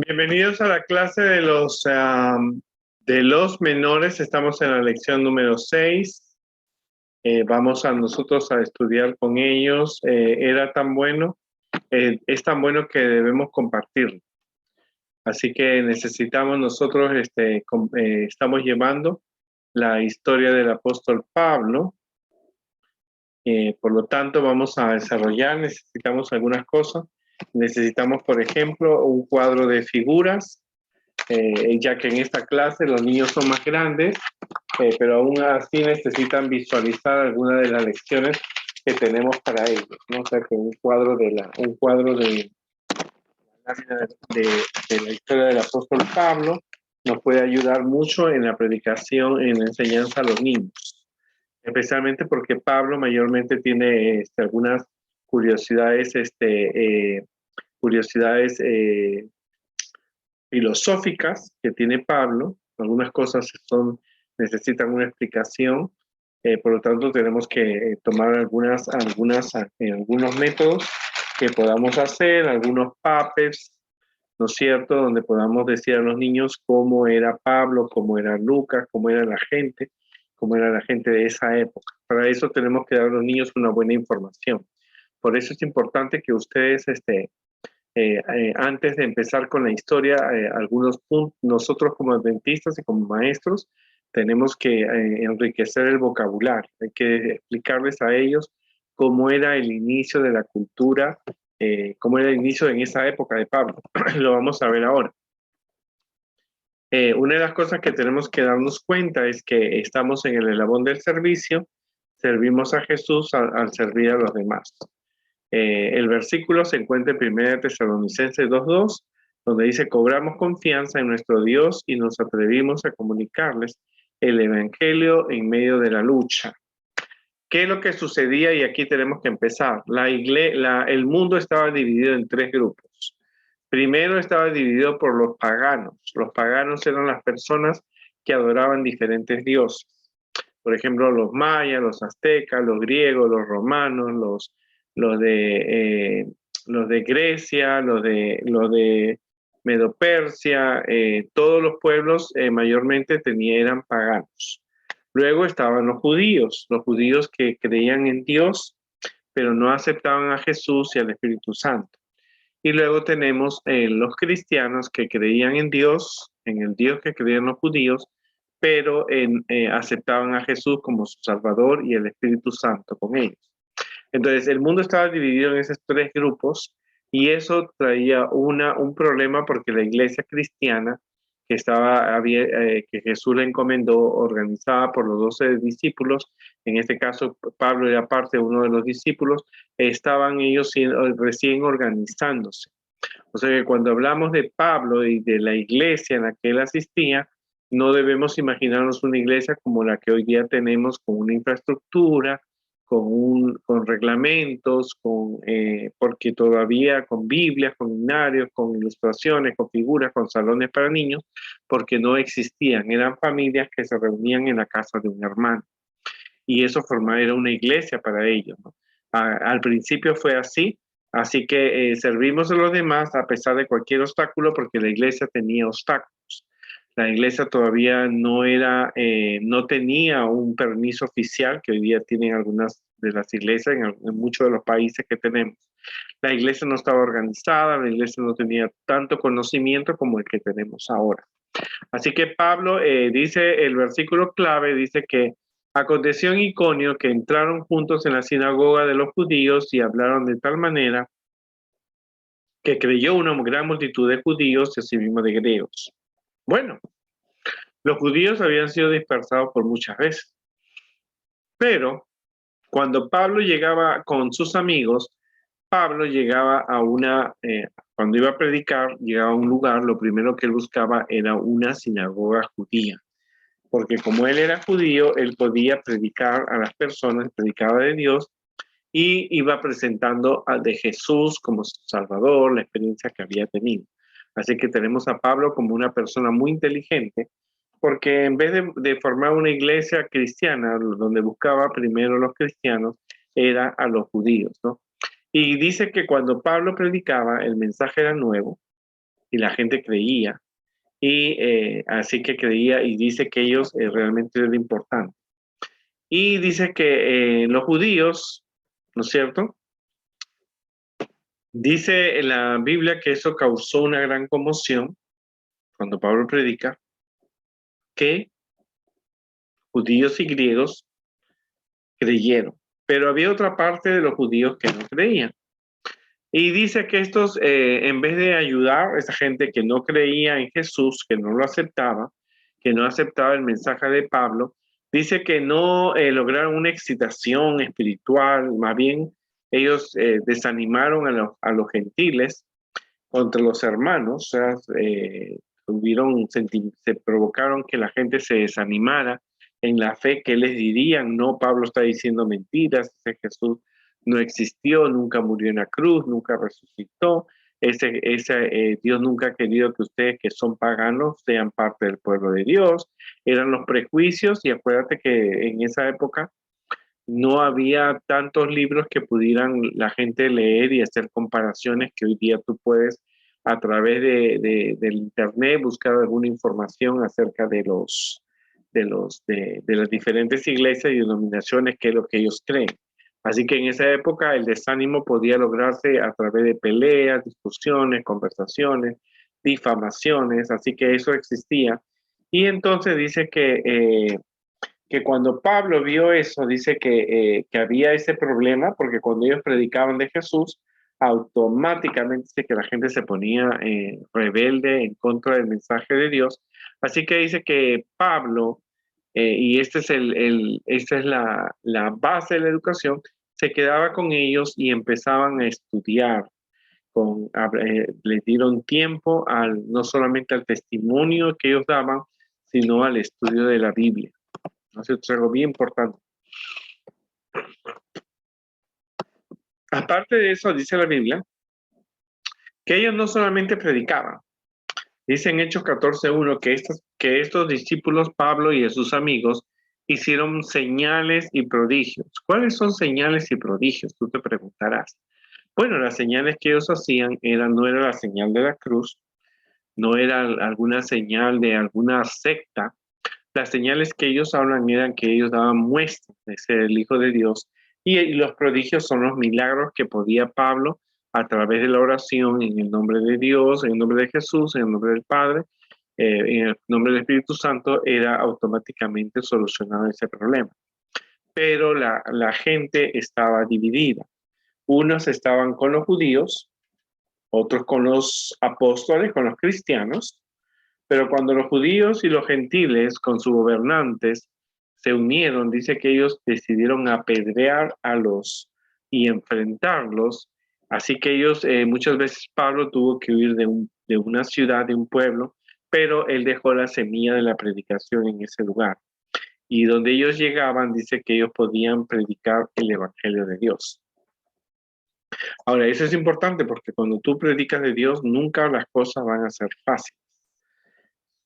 Bienvenidos a la clase de los menores. Estamos en la lección número 6. Vamos a nosotros a estudiar con ellos. Era tan bueno, es tan bueno que debemos compartirlo. Así que necesitamos nosotros, estamos llevando la historia del apóstol Pablo. Por lo tanto, vamos a desarrollar, necesitamos algunas cosas. Necesitamos, por ejemplo, un cuadro de figuras, ya que en esta clase los niños son más grandes, pero aún así necesitan visualizar algunas de las lecciones que tenemos para ellos, ¿no? O sea, que un cuadro de la lámina de la historia del apóstol Pablo nos puede ayudar mucho en la predicación, en la enseñanza a los niños, especialmente porque Pablo mayormente tiene algunas curiosidades, filosóficas que tiene Pablo. Algunas cosas necesitan una explicación, por lo tanto tenemos que tomar algunos métodos que podamos hacer, algunos papers, ¿no es cierto?, donde podamos decir a los niños cómo era Pablo, cómo era Lucas, cómo era la gente de esa época. Para eso tenemos que dar a los niños una buena información. Por eso es importante que ustedes, antes de empezar con la historia, algunos puntos, nosotros como adventistas y como maestros, tenemos que enriquecer el vocabulario. Hay que explicarles a ellos cómo era el inicio de la cultura, cómo era el inicio en esa época de Pablo. Lo vamos a ver ahora. Una de las cosas que tenemos que darnos cuenta es que estamos en el eslabón del servicio, servimos a Jesús al servir a los demás. El versículo se encuentra en 1 Tesalonicenses 2:2, donde dice: cobramos confianza en nuestro Dios y nos atrevimos a comunicarles el evangelio en medio de la lucha. ¿Qué es lo que sucedía? Y aquí tenemos que empezar. El mundo estaba dividido en tres grupos. Primero estaba dividido por los paganos. Los paganos eran las personas que adoraban diferentes dioses. Por ejemplo, los mayas, los aztecas, los griegos, los romanos, los de Grecia, los de Medo-Persia, todos los pueblos mayormente eran paganos. Luego estaban los judíos que creían en Dios, pero no aceptaban a Jesús y al Espíritu Santo. Y luego tenemos los cristianos que creían en Dios, en el Dios que creían los judíos, pero aceptaban a Jesús como su Salvador y el Espíritu Santo con ellos. Entonces, el mundo estaba dividido en esos tres grupos y eso traía un problema porque la iglesia cristiana que Jesús le encomendó, organizada por los 12 discípulos, en este caso Pablo era parte de uno de los discípulos, estaban ellos recién organizándose. O sea que cuando hablamos de Pablo y de la iglesia en la que él asistía, no debemos imaginarnos una iglesia como la que hoy día tenemos, con una infraestructura, con reglamentos, porque todavía con Biblias, con himnarios, con ilustraciones, con figuras, con salones para niños, porque no existían. Eran familias que se reunían en la casa de un hermano. Y eso era una iglesia para ellos, ¿no? Al principio fue así. Así que servimos a los demás a pesar de cualquier obstáculo, porque la iglesia tenía obstáculos. La iglesia todavía no tenía un permiso oficial que hoy día tienen algunas de las iglesias en muchos de los países que tenemos. La iglesia no estaba organizada, la iglesia no tenía tanto conocimiento como el que tenemos ahora. Así que Pablo dice, el versículo clave dice que aconteció en Iconio que entraron juntos en la sinagoga de los judíos y hablaron de tal manera que creyó una gran multitud de judíos y asimismo de griegos. Bueno, los judíos habían sido dispersados por muchas veces, pero cuando Pablo llegaba con sus amigos, Pablo llegaba cuando iba a predicar, llegaba a un lugar, lo primero que él buscaba era una sinagoga judía. Porque como él era judío, él podía predicar a las personas, predicaba de Dios y iba presentando de Jesús como su Salvador, la experiencia que había tenido. Así que tenemos a Pablo como una persona muy inteligente, porque en vez de formar una iglesia cristiana, donde buscaba primero los cristianos, era a los judíos, ¿no? Y dice que cuando Pablo predicaba, el mensaje era nuevo, y la gente creía. Y así que creía y dice que ellos realmente eran importantes. Y dice que los judíos, ¿no es cierto? Dice en la Biblia que eso causó una gran conmoción cuando Pablo predica, que judíos y griegos creyeron, pero había otra parte de los judíos que no creían. Y dice que estos, en vez de ayudar a esa gente que no creía en Jesús, que no lo aceptaba, que no aceptaba el mensaje de Pablo, dice que no lograron una excitación espiritual, más bien ellos desanimaron a los gentiles contra los hermanos, o sea, se provocaron que la gente se desanimara en la fe, que les dirían, no, Pablo está diciendo mentiras, ese Jesús no existió, nunca murió en la cruz, nunca resucitó, Dios nunca ha querido que ustedes que son paganos sean parte del pueblo de Dios. Eran los prejuicios, y acuérdate que en esa época no había tantos libros que pudieran la gente leer y hacer comparaciones que hoy día tú puedes a través del internet buscar alguna información acerca de las diferentes iglesias y denominaciones, que es lo que ellos creen. Así que en esa época el desánimo podía lograrse a través de peleas, discusiones, conversaciones, difamaciones, así que eso existía. Y entonces dice que cuando Pablo vio eso, dice que había ese problema, porque cuando ellos predicaban de Jesús, automáticamente dice que la gente se ponía rebelde en contra del mensaje de Dios. Así que dice que Pablo, y esta es la base de la educación, se quedaba con ellos y empezaban a estudiar. Les dieron tiempo no solamente al testimonio que ellos daban, sino al estudio de la Biblia. Eso es algo bien importante. Aparte de eso, dice la Biblia, que ellos no solamente predicaban. Dice en Hechos 14:1 que estos discípulos, Pablo y sus amigos, hicieron señales y prodigios. ¿Cuáles son señales y prodigios? Tú te preguntarás. Bueno, las señales que ellos hacían no era la señal de la cruz, no era alguna señal de alguna secta. Las señales que ellos hablan eran que ellos daban muestras de ser el Hijo de Dios, y los prodigios son los milagros que podía Pablo a través de la oración en el nombre de Dios, en el nombre de Jesús, en el nombre del Padre, en el nombre del Espíritu Santo, era automáticamente solucionado ese problema. Pero la gente estaba dividida. Unos estaban con los judíos, otros con los apóstoles, con los cristianos. Pero cuando los judíos y los gentiles con sus gobernantes se unieron, dice que ellos decidieron apedrear y enfrentarlos. Así que ellos, muchas veces Pablo tuvo que huir de una ciudad, de un pueblo, pero él dejó la semilla de la predicación en ese lugar. Y donde ellos llegaban, dice que ellos podían predicar el evangelio de Dios. Ahora, eso es importante porque cuando tú predicas de Dios, nunca las cosas van a ser fáciles.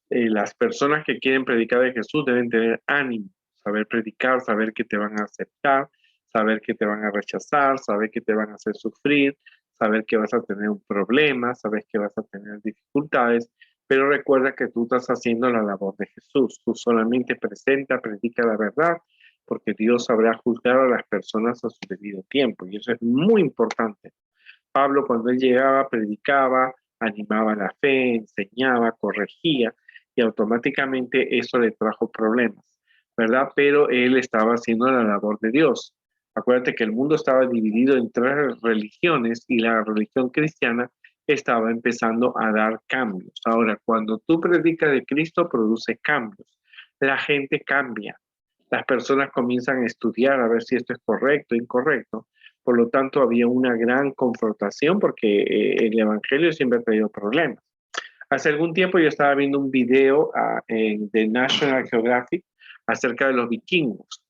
Las personas que quieren predicar de Jesús deben tener ánimo, saber predicar, saber que te van a aceptar, saber que te van a rechazar, saber que te van a hacer sufrir, saber que vas a tener un problema, saber que vas a tener dificultades, pero recuerda que tú estás haciendo la labor de Jesús. Tú solamente presenta, predica la verdad, porque Dios sabrá juzgar a las personas a su debido tiempo, y eso es muy importante. Pablo, cuando él llegaba, predicaba, animaba la fe, enseñaba, corregía, y automáticamente eso le trajo problemas, ¿verdad? Pero él estaba haciendo la labor de Dios. Acuérdate que el mundo estaba dividido en 3 religiones, y la religión cristiana estaba empezando a dar cambios. Ahora, cuando tú predicas de Cristo, produce cambios. La gente cambia. Las personas comienzan a estudiar a ver si esto es correcto o incorrecto. Por lo tanto, había una gran confrontación porque el evangelio siempre ha traído problemas. Hace algún tiempo yo estaba viendo un video de National Geographic acerca de los vikingos.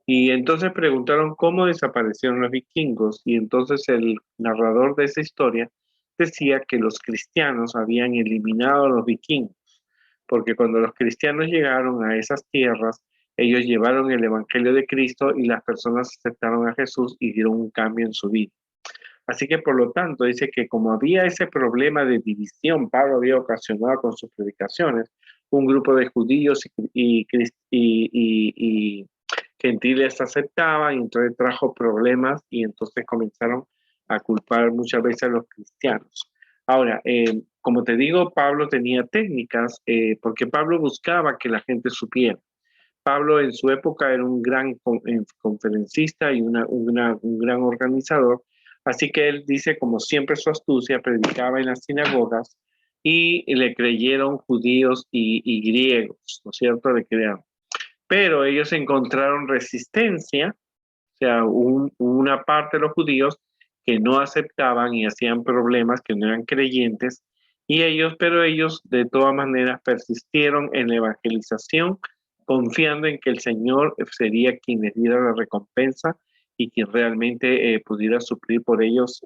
Y entonces preguntaron cómo desaparecieron los vikingos. Y entonces el narrador de esa historia decía que los cristianos habían eliminado a los vikingos. Porque cuando los cristianos llegaron a esas tierras, ellos llevaron el evangelio de Cristo y las personas aceptaron a Jesús y dieron un cambio en su vida. Así que por lo tanto dice que como había ese problema de división, Pablo había ocasionado con sus predicaciones, un grupo de judíos y gentiles aceptaban, y entonces trajo problemas y entonces comenzaron a culpar muchas veces a los cristianos. Ahora, como te digo, Pablo tenía técnicas porque Pablo buscaba que la gente supiera. Pablo en su época era un gran conferencista y un gran organizador, así que él dice, como siempre su astucia, predicaba en las sinagogas y le creyeron judíos y griegos, ¿no es cierto? Le creyeron. Pero ellos encontraron resistencia, o sea, una parte de los judíos que no aceptaban y hacían problemas, que no eran creyentes, pero ellos de todas maneras persistieron en la evangelización, confiando en que el Señor sería quien les diera la recompensa y quien realmente pudiera suplir por ellos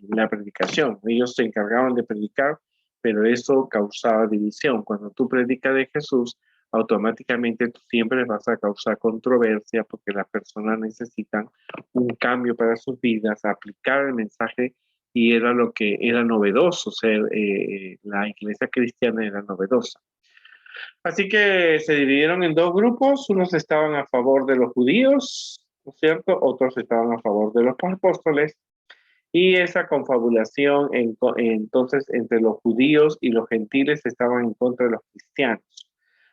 la predicación. Ellos se encargaban de predicar, pero eso causaba división. Cuando tú predicas de Jesús, automáticamente tú siempre vas a causar controversia porque las personas necesitan un cambio para sus vidas, aplicar el mensaje, y era lo que era novedoso, la iglesia cristiana era novedosa. Así que se dividieron en dos grupos, unos estaban a favor de los judíos, ¿no es cierto? Otros estaban a favor de los apóstoles, y esa confabulación entonces entre los judíos y los gentiles estaban en contra de los cristianos.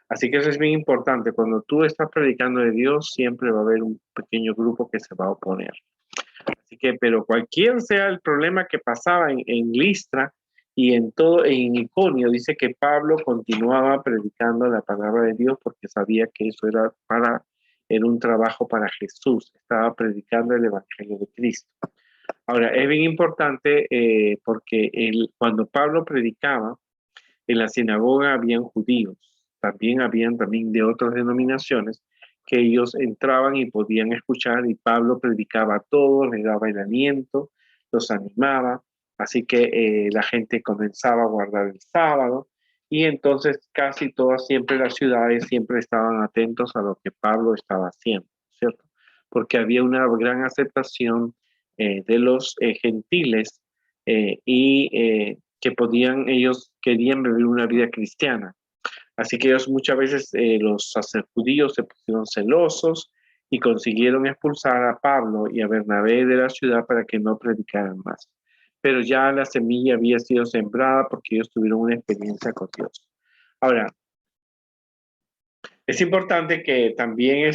Así que eso es bien importante. Cuando tú estás predicando de Dios, siempre va a haber un pequeño grupo que se va a oponer. Así que, pero cualquier sea el problema que pasaba en Listra y en Iconio, dice que Pablo continuaba predicando la palabra de Dios porque sabía que eso era un trabajo para Jesús. Estaba predicando el evangelio de Cristo. Ahora, es bien importante porque cuando Pablo predicaba, en la sinagoga habían judíos, habían de otras denominaciones, que ellos entraban y podían escuchar, y Pablo predicaba a todos, les daba el aliento, los animaba, así que la gente comenzaba a guardar el sábado, y entonces casi todas siempre las ciudades siempre estaban atentos a lo que Pablo estaba haciendo, ¿cierto? Porque había una gran aceptación de los gentiles que ellos querían vivir una vida cristiana. Así que ellos muchas veces, los judíos se pusieron celosos y consiguieron expulsar a Pablo y a Bernabé de la ciudad para que no predicaran más. Pero ya la semilla había sido sembrada porque ellos tuvieron una experiencia con Dios. Ahora, es importante que también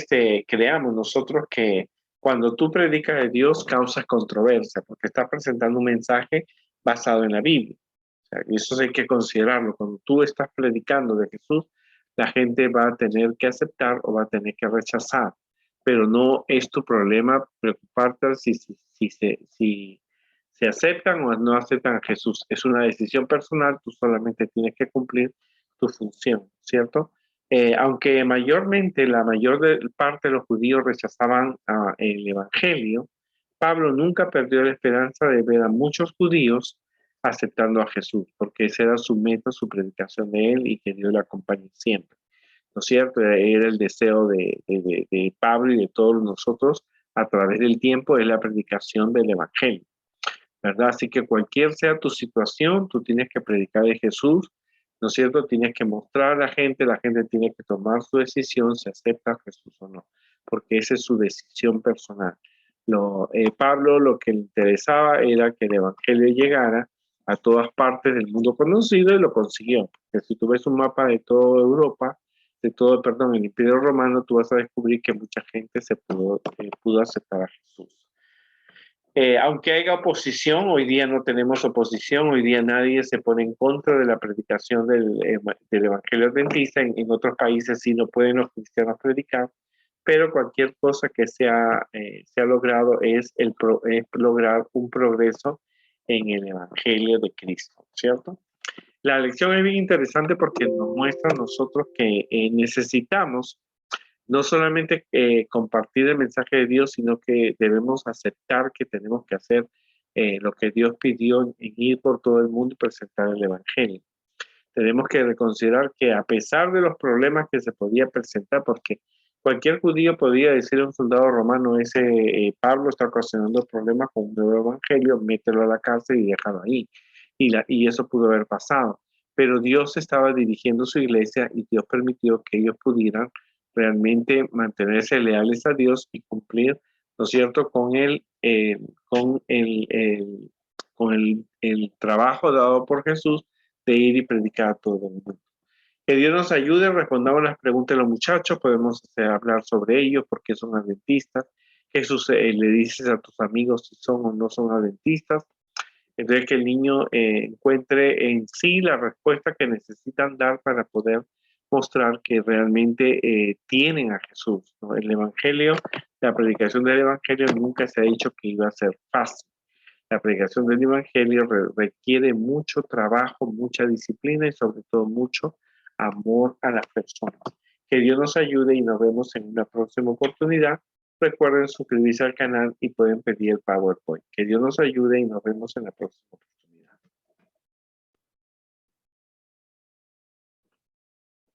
creamos nosotros que cuando tú predicas de Dios causas controversia porque estás presentando un mensaje basado en la Biblia. O sea, eso hay que considerarlo. Cuando tú estás predicando de Jesús, la gente va a tener que aceptar o va a tener que rechazar. Pero no es tu problema preocuparte si se aceptan o no aceptan a Jesús. Es una decisión personal, tú solamente tienes que cumplir tu función, ¿cierto? Aunque mayormente la parte de los judíos rechazaban el Evangelio, Pablo nunca perdió la esperanza de ver a muchos judíos aceptando a Jesús, porque esa era su meta, su predicación de él, y que Dios le acompañe siempre. ¿No es cierto? Era el deseo de Pablo y de todos nosotros a través del tiempo, es la predicación del Evangelio, ¿verdad? Así que cualquier sea tu situación, tú tienes que predicar de Jesús, ¿no es cierto? Tienes que mostrar a la gente tiene que tomar su decisión si acepta a Jesús o no, porque esa es su decisión personal. Pablo lo que le interesaba era que el Evangelio llegara a todas partes del mundo conocido, y lo consiguió. Porque si tú ves un mapa de toda Europa, el Imperio Romano, tú vas a descubrir que mucha gente pudo aceptar a Jesús. Aunque haya oposición, hoy día no tenemos oposición, hoy día nadie se pone en contra de la predicación del Evangelio Adventista. En otros países sí no pueden los cristianos predicar, pero cualquier cosa que se ha logrado es lograr un progreso en el Evangelio de Cristo, ¿cierto? La lección es bien interesante porque nos muestra a nosotros que necesitamos no solamente compartir el mensaje de Dios, sino que debemos aceptar que tenemos que hacer lo que Dios pidió en ir por todo el mundo y presentar el Evangelio. Tenemos que reconsiderar que a pesar de los problemas que se podía presentar, porque Cualquier judío podría decir a un soldado romano, ese Pablo está ocasionando problemas con un nuevo evangelio, mételo a la cárcel y déjalo ahí. Y eso pudo haber pasado. Pero Dios estaba dirigiendo su iglesia y Dios permitió que ellos pudieran realmente mantenerse leales a Dios y cumplir, ¿no es cierto?, con el trabajo dado por Jesús de ir y predicar a todo el mundo. Que Dios nos ayude, respondamos las preguntas de los muchachos, podemos hablar sobre ellos, porque son adventistas. Jesús le dices a tus amigos si son o no son adventistas. Entonces que el niño encuentre en sí la respuesta que necesitan dar para poder mostrar que realmente tienen a Jesús, ¿no? El Evangelio, la predicación del Evangelio nunca se ha dicho que iba a ser fácil. La predicación del Evangelio requiere mucho trabajo, mucha disciplina y sobre todo mucho amor a las personas. Que Dios nos ayude y nos vemos en una próxima oportunidad. Recuerden suscribirse al canal y pueden pedir el PowerPoint. Que Dios nos ayude y nos vemos en la próxima oportunidad.